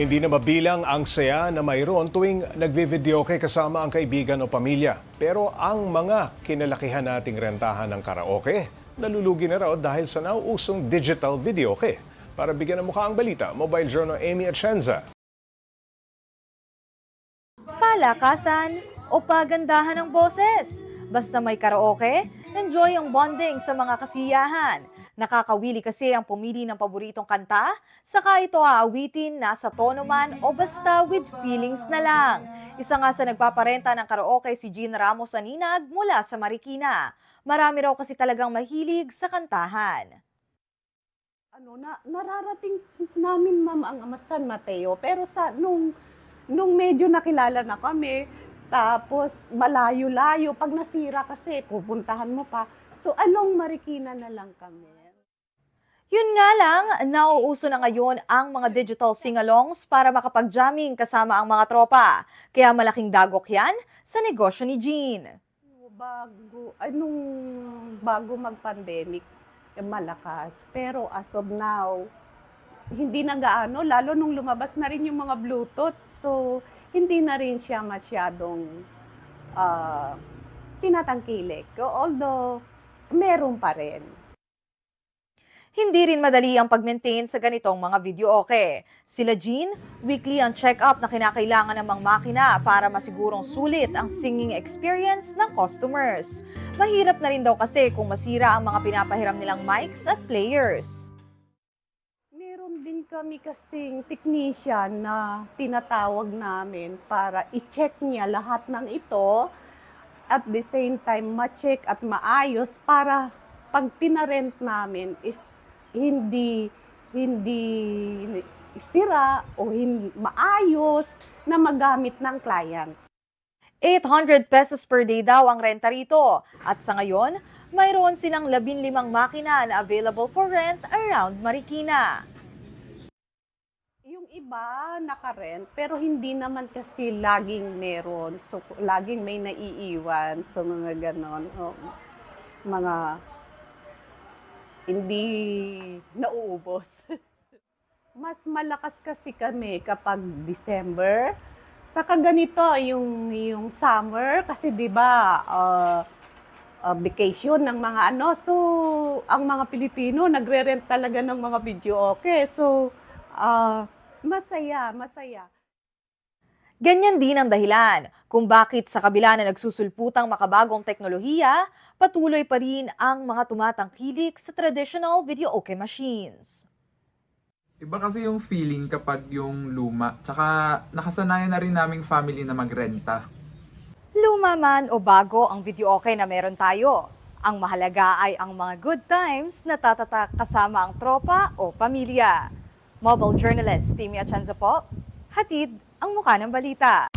Hindi na mabilang ang saya na mayroon tuwing nagvi-videoke kasama ang kaibigan o pamilya. Pero ang mga kinalakihan nating rentahan ng karaoke, nalulugi na raw dahil sa nauusong digital videoke. Para bigyan ng mukha ang balita, Mobile Journal Amy Atienza. Palakasan o pagandahan ng boses. Basta may karaoke, enjoy ang bonding sa mga kasiyahan. Nakakawili kasi ang pumili ng paboritong kanta, saka ito aawitin nasa tono man o basta with feelings na lang. Isa nga sa nagpaparenta ng karaoke si Jean Ramos Aninag mula sa Marikina. Marami raw kasi talagang mahilig sa kantahan. Nararating namin ma'am ang San Mateo, pero nung medyo nakilala na kami, tapos malayo-layo, pag nasira kasi pupuntahan mo pa. So anong Marikina na lang kami. Yun nga lang, nauuso na ngayon ang mga digital sing-alongs para makapag-jamming kasama ang mga tropa. Kaya malaking dagok yan sa negosyo ni Jean. Bago mag-pandemic, malakas. Pero as of now, hindi na gaano, lalo nung lumabas na rin yung mga Bluetooth. So, hindi na rin siya masyadong tinatangkilik. Although, meron pa rin. Hindi rin madali ang pag-maintain sa ganitong mga videoke. Sila Jean, weekly ang check-up na kinakailangan ng mga makina para masigurong sulit ang singing experience ng customers. Mahirap na rin daw kasi kung masira ang mga pinapahiram nilang mics at players. Meron din kami kasing technician na tinatawag namin para i-check niya lahat ng ito at the same time ma-check at maayos para pag pinarent namin is hindi sira o maayos na magamit ng client. 800 pesos per day daw ang renta rito. At sa ngayon, mayroon silang 15 makina na available for rent around Marikina. Yung iba naka-rent pero hindi naman kasi laging meron. So laging may naiiwan. So mga ganon. Mga hindi nauubos. Mas malakas kasi kami kapag December. Saka ganito yung summer kasi 'di ba vacation ng mga ano. So ang mga Pilipino nagre-rent talaga ng mga videoke. So masaya. Ganyan din ang dahilan kung bakit sa kabila na nagsusulputang makabagong teknolohiya, patuloy pa rin ang mga tumatangkilik sa traditional videoke machines. Iba kasi yung feeling kapag yung luma, tsaka nakasanayan na rin naming family na magrenta. Luma man o bago ang videoke na meron tayo, ang mahalaga ay ang mga good times na tatatak kasama ang tropa o pamilya. Mobile journalist Amy Atienza po, hatid ang mukha ng balita.